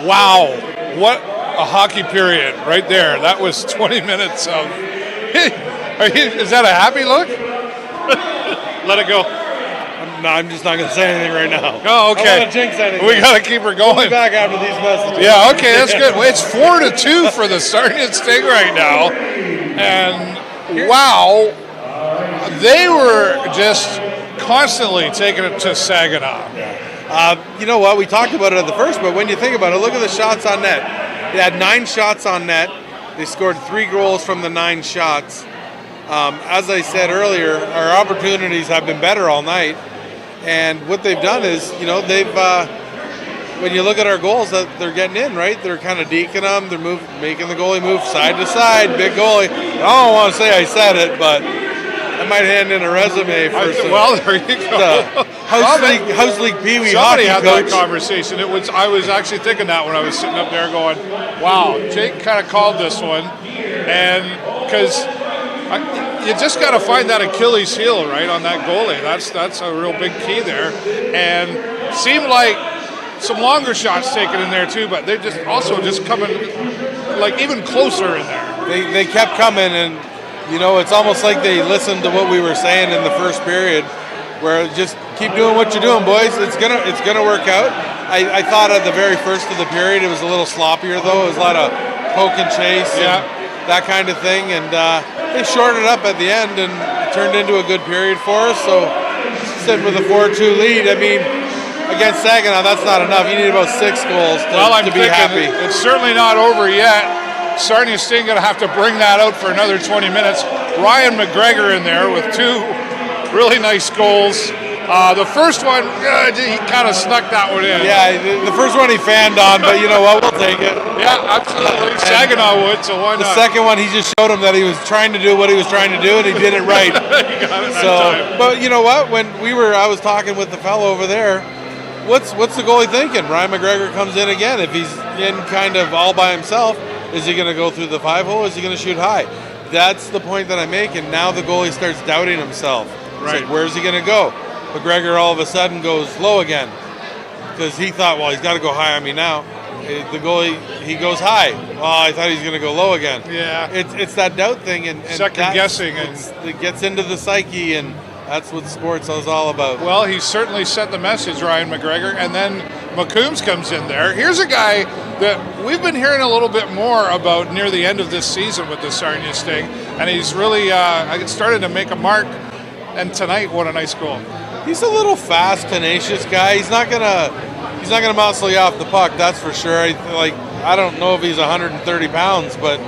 Wow, what a hockey period right there. That was 20 minutes of... Is that a happy look? Let it go. No, I'm just not going to say anything right now. Oh, okay. I don't want to jinx anything. We got to keep her going. We'll be back after these messages. Yeah, okay, that's good. Well, it's 4-2 for the Sarnia Sting right now. And wow, they were just constantly taking it to Saginaw. You know what? We talked about it at the first, but when you think about it, look at the shots on net. They had 9 shots on net. They scored 3 goals from the 9 shots. As I said earlier, our opportunities have been better all night. And what they've done is, you know, they've when you look at our goals that they're getting in, right? They're kind of deking them. They're making the goalie move side to side. Big goalie. I don't want to say I said it, but I might hand in a resume for some. Well, there you go. House League Pee Wee Somebody hockey had coach. that conversation. I was actually thinking that when I was sitting up there going, "Wow, Jake kind of called this one," and because you just got to find that Achilles heel right on that goalie. That's a real big key there, and seemed like some longer shots taken in there too, but they're just also just coming like even closer in there. They kept coming, and you know, it's almost like they listened to what we were saying in the first period, where just keep doing what you're doing, boys. It's gonna work out. I thought at the very first of the period it was a little sloppier though. It was a lot of poke and chase, and that kind of thing, and they shortened it up at the end and it turned into a good period for us. So sitting with a 4-2 lead, I mean, against Saginaw, that's not enough. You need about 6 goals to be happy. It's certainly not over yet. Sarnia Sting going to have to bring that out for another 20 minutes. Ryan McGregor in there with 2 really nice goals. The first one, he kind of snuck that one in. Yeah, the first one he fanned on, but you know what? We'll take it. Yeah, absolutely. Saginaw would, so why not? The second one, he just showed him that he was trying to do what he was trying to do, and he did it right. He got it that time. But you know what? When I was talking with the fellow over there, what's the goalie thinking? Ryan McGregor comes in again. If he's in kind of all by himself, is he going to go through the 5-hole? Is he going to shoot high? That's the point that I make, and now the goalie starts doubting himself. Right. It's like, where's he going to go? McGregor all of a sudden goes low again because he thought, well, he's got to go high on me now. The goalie, he goes high. Well, I thought he was going to go low again. Yeah. It's that doubt thing. And second guessing. It gets into the psyche, and that's what sports is all about. Well, he certainly sent the message, Ryan McGregor, and then McCombs comes in there. Here's a guy that we've been hearing a little bit more about near the end of this season with the Sarnia Sting, and he's really started to make a mark, and tonight, what a nice goal. He's a little fast, tenacious guy. He's not gonna muscle you off the puck, that's for sure. I don't know if he's 130 pounds, but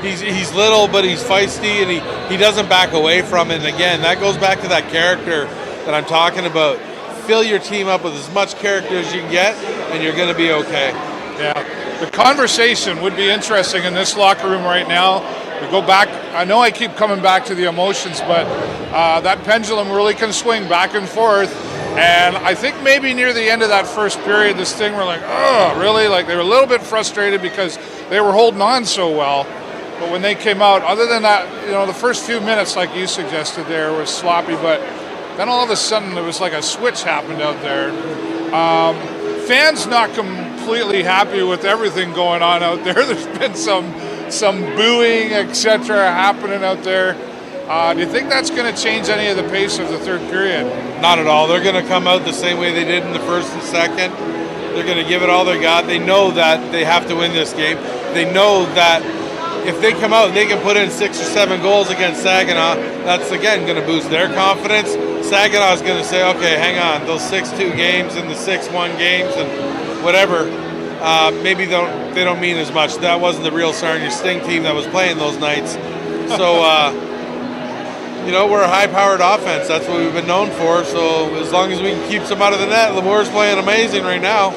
he's little, but he's feisty, and he doesn't back away from it. And again, that goes back to that character that I'm talking about. Fill your team up with as much character as you can get, and you're going to be okay. Yeah, the conversation would be interesting in this locker room right now. We go back. I know I keep coming back to the emotions, but that pendulum really can swing back and forth. And I think maybe near the end of that first period, the Sting were like, oh, really? Like they were a little bit frustrated because they were holding on so well. But when they came out, other than that, you know, the first few minutes, like you suggested there, was sloppy. But then all of a sudden, there was like a switch happened out there. Fans not completely happy with everything going on out there. There's been some booing, etc., happening out there. Do you think that's going to change any of the pace of the third period? Not at all. They're going to come out the same way they did in the first and second. They're going to give it all they got. They know that they have to win this game. They know that if they come out and they can put in 6 or 7 goals against Saginaw, that's, again, going to boost their confidence. Saginaw is going to say, okay, hang on, those 6-2 games and the 6-1 games and whatever, maybe they don't mean as much. That wasn't the real Sarnia Sting team that was playing those nights. So, you know, we're a high-powered offense. That's what we've been known for. So as long as we can keep some out of the net, Lamour's playing amazing right now.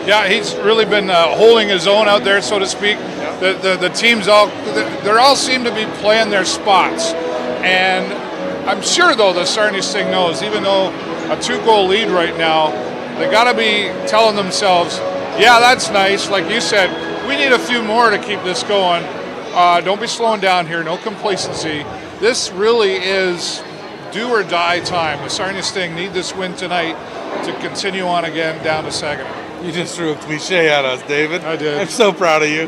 Yeah, he's really been holding his own out there, so to speak. Yeah. The teams they all seem to be playing their spots. And I'm sure, though, the Sarnia Sting knows, even though a 2-goal lead right now, they got to be telling themselves, yeah, that's nice. Like you said, we need a few more to keep this going. Don't be slowing down here. No complacency. This really is do or die time. The Sarnia Sting need this win tonight to continue on again down to Saginaw. You just threw a cliche at us, David. I did. I'm so proud of you.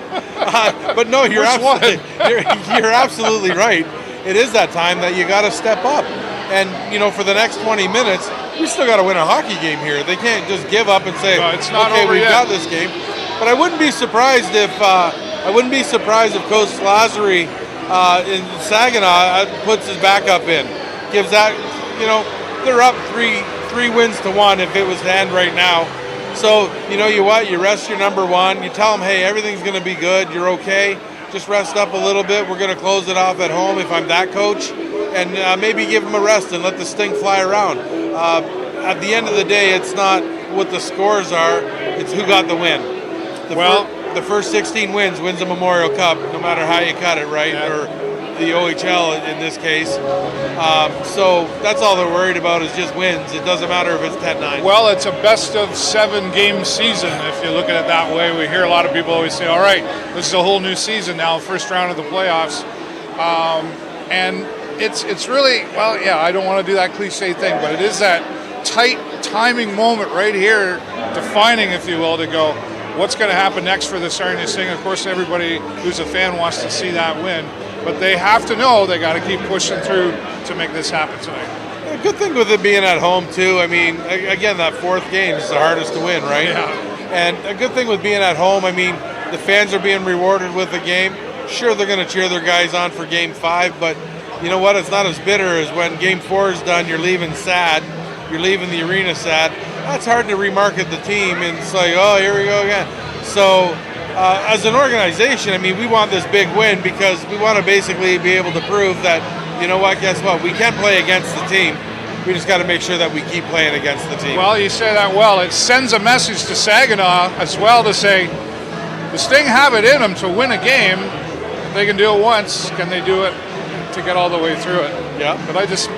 But no, you're you're absolutely right. It is that time that you got to step up. And, for the next 20 minutes, we still got to win a hockey game here. They can't just give up and say, no, it's not okay, over we've yet. got this game. But I wouldn't be surprised if Coach Lazary in Saginaw puts his backup in. Gives that, they're up three wins to 1 if it was to end right now. So, you rest your number one. You tell them, hey, everything's going to be good. You're okay. Just rest up a little bit. We're going to close it off at home if I'm that coach. And maybe give them a rest and let the sting fly around. At the end of the day, it's not what the scores are. It's who got the win. The first 16 wins a Memorial Cup, no matter how you cut it, right? Yeah. Or the OHL in this case. So that's all they're worried about is just wins. It doesn't matter if it's 10-9. Well, it's a best of 7 game season if you look at it that way. We hear a lot of people always say, all right, this is a whole new season now, first round of the playoffs. And it's really, well, yeah, I don't want to do that cliche thing, but it is that tight timing moment right here, defining, if you will, to go, what's going to happen next for the Sarnia Sting? Of course, everybody who's a fan wants to see that win, but they have to know they got to keep pushing through to make this happen tonight. A good thing with it being at home, too. I mean, again, that fourth game is the hardest to win, right? Yeah. And a good thing with being at home, I mean, the fans are being rewarded with the game. Sure, they're going to cheer their guys on for Game 5, but you know what? It's not as bitter as when Game 4 is done, you're leaving sad. You're leaving the arena sad. That's hard to remarket the team, and it's like, oh, here we go again. So, as an organization, I mean, we want this big win because we want to basically be able to prove that, you know what, guess what? We can play against the team. We just got to make sure that we keep playing against the team. Well, you say that well. It sends a message to Saginaw as well to say, the Sting have it in them to win a game. If they can do it once, can they do it to get all the way through it? Yeah. But I just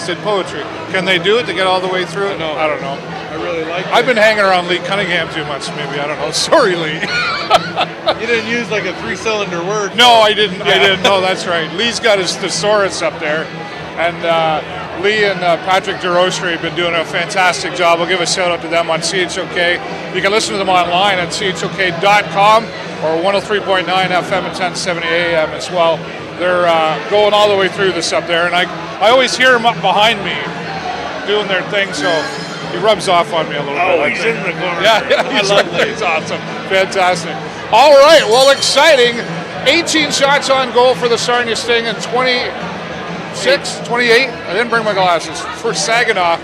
did poetry. Can they do it to get all the way through it? No. I don't know. I really like it. I've been hanging around Lee Cunningham too much, maybe. I don't know. Sorry, Lee. You didn't use like a 3-cylinder word. No, I didn't. I didn't. No, that's right. Lee's got his thesaurus up there. And Lee and Patrick DeRochery have been doing a fantastic job. I'll give a shout out to them on CHOK. You can listen to them online at chok.com or 103.9 FM and 1070 AM as well. They're going all the way through this up there. And I always hear them up behind me doing their thing, so he rubs off on me a little bit. Oh, he's in the corner. Yeah, I love that. He's awesome. Fantastic. All right, well, exciting. 18 shots on goal for the Sarnia Sting and 28. I didn't bring my glasses. For Saginaw,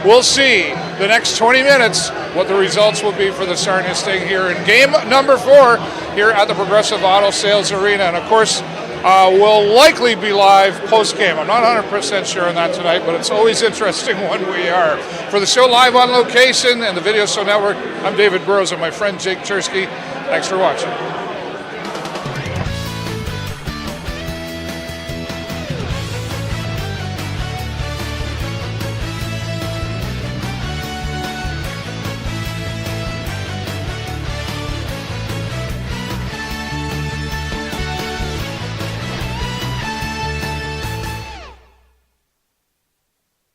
we'll see the next 20 minutes what the results will be for the Sarnia Sting here in game number 4 here at the Progressive Auto Sales Arena. And, of course, we'll likely be live post-game. I'm not 100% sure on that tonight, but it's always interesting when we are. For the show live on location and the Video Show Network, I'm David Burrows and my friend Jake Chersky. Thanks for watching.